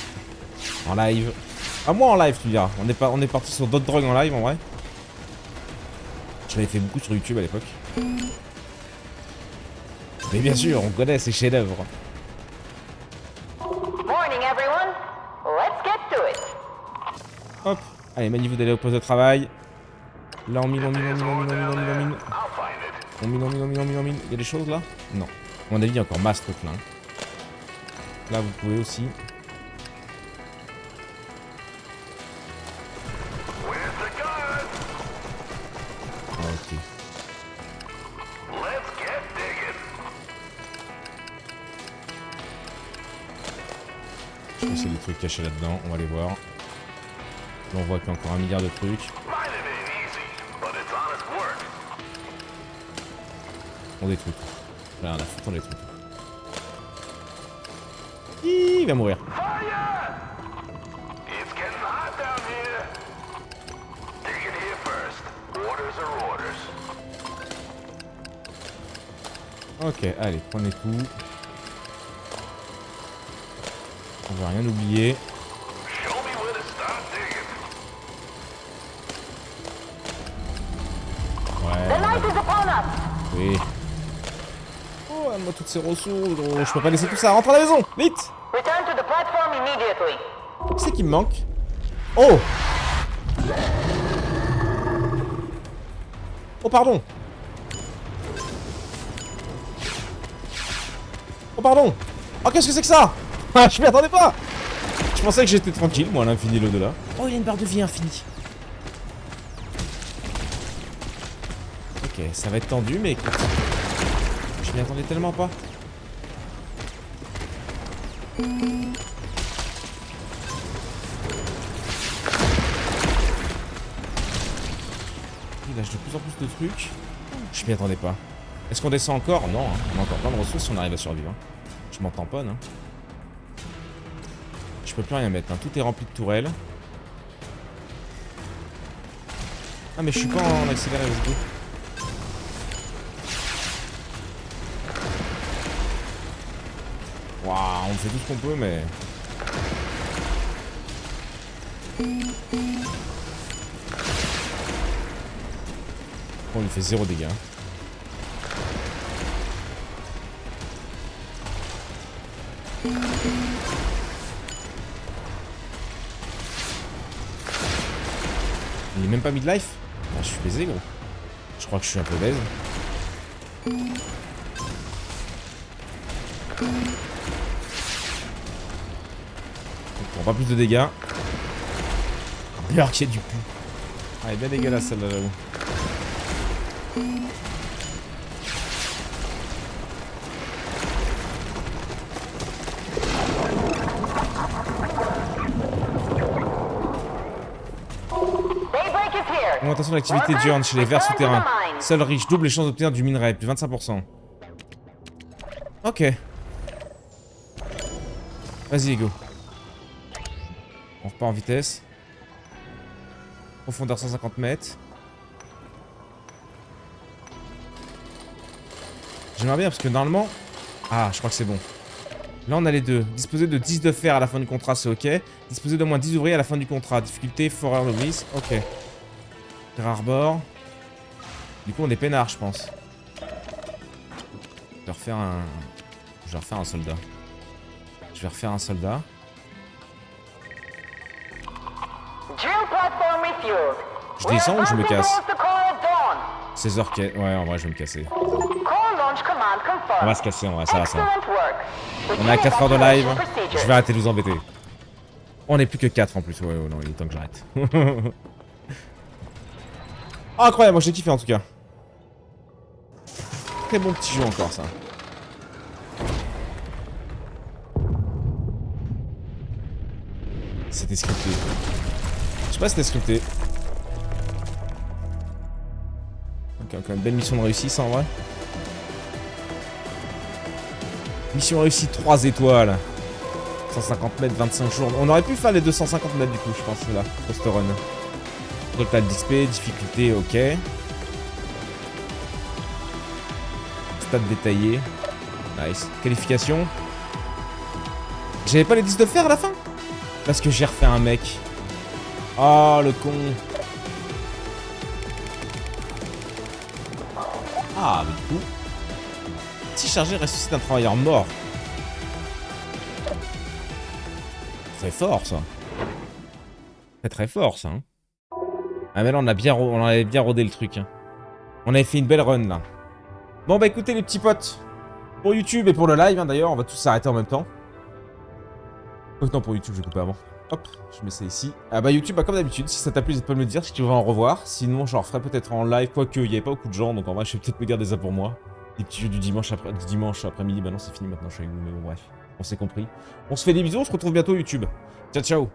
En live. Ah, moi en live, tu diras. On est parti sur d'autres drogues en live en vrai. Je l'avais fait beaucoup sur YouTube à l'époque. Mais bien sûr, on connaît ces chefs-d'œuvre.
Morning, everyone. Let's get to it.
Hop. Allez, manif d'aller au poste de travail. Là, on mine. On mine. Il y a des choses là? Non. À mon avis, il y a encore masse truc là. Là, vous pouvez aussi. Ah, ok. Je pense qu'il y a des trucs cachés là-dedans. On va les voir. Là, on voit qu'il y a encore 1 milliard de trucs. On détruit tout. Rien à foutre, on détruit tout. Il va mourir. Ok, allez, prenez tout. On va rien oublier. Ouais. Oui. Oh, donne-moi toutes ces ressources, gros. Je peux pas laisser tout ça. Rentre à la maison, vite.
Return to the platform immediately.
Qui c'est qui me manque? Oh! Oh, pardon! Oh, pardon! Oh, qu'est-ce que c'est que ça? Ah, je m'y attendais pas! Je pensais que j'étais tranquille, moi, à l'infini, l'au-delà. Oh, il y a une barre de vie infinie. Ok, ça va être tendu, mais écoute. Je m'y attendais tellement pas. Il lâche de plus en plus de trucs. Je m'y attendais pas. Est-ce qu'on descend encore? Non, hein. On a encore plein de ressources si on arrive à survivre. Je m'en tamponne. Hein. Je peux plus rien mettre. Hein. Tout est rempli de tourelles. Ah, mais je suis pas en accéléré aussi. Waouh, on fait tout ce qu'on peut, mais... On lui fait 0 dégâts. Il est même pas mid-life? Ah, je suis baisé, gros. Je crois que je suis un peu baise. On prend pas plus de dégâts. D'ailleurs qu'il y a du cul. Ah, elle est bien dégueulasse celle-là, j'avoue. Augmentation de l'activité diurne chez les vers souterrains. Seul riche double les chances d'obtenir du minerai, plus 25%. Ok. Vas-y, go. On repart en vitesse. Profondeur 150 mètres. J'aimerais bien parce que normalement... Ah, je crois que c'est bon. Là, on a les deux. Disposer de 10 de fer à la fin du contrat, c'est ok. Disposer d'au moins 10 ouvriers à la fin du contrat. Difficulté, Forer Lewis, ok. Arbor. Du coup, on est peinard, je pense. Je vais refaire un... Je vais refaire un soldat. Je vais refaire un soldat. Je descends ou je me casse? 16h, ouais, en vrai, je vais me casser. On va se casser, on va, ça va, ça va. On est à 4 heures de live. Je vais arrêter de vous embêter. On est plus que 4 en plus, ouais, non, il est temps que j'arrête. Oh, incroyable, moi j'ai kiffé en tout cas. Très bon petit jeu encore, ça. C'était scripté. Je sais pas si c'était scripté. Ok, quand même belle mission de réussite, ça en vrai. Mission réussie 3 étoiles. 150 mètres, 25 jours. On aurait pu faire les 250 mètres du coup, je pense, là, post run. Total d'XP, difficulté, ok. Stade détaillé. Nice. Qualification. J'avais pas les 10 de fer à la fin? Parce que j'ai refait un mec. Oh, le con. Ah, mais du coup... Si chargé ressuscite un travailleur mort. Très fort, ça. Très très fort, ça. Hein. Ah, mais là, on avait bien rodé le truc. Hein. On avait fait une belle run, là. Bon, bah écoutez, les petits potes. Pour YouTube et pour le live, hein, d'ailleurs, on va tous s'arrêter en même temps. Non, pour YouTube, je vais couper avant. Hop, je mets ça ici. Ah bah YouTube, bah, comme d'habitude, si ça t'a plu, n'hésite pas à me le dire si tu veux en revoir. Sinon, j'en referai peut-être en live, quoique il n'y avait pas beaucoup de gens, donc en vrai, je vais peut-être me garder ça pour moi. Des petits jeux du dimanche après-midi, bah non, c'est fini maintenant, je suis avec vous, mais bon, bref. On s'est compris. On se fait des bisous, on se retrouve bientôt YouTube. Ciao, ciao.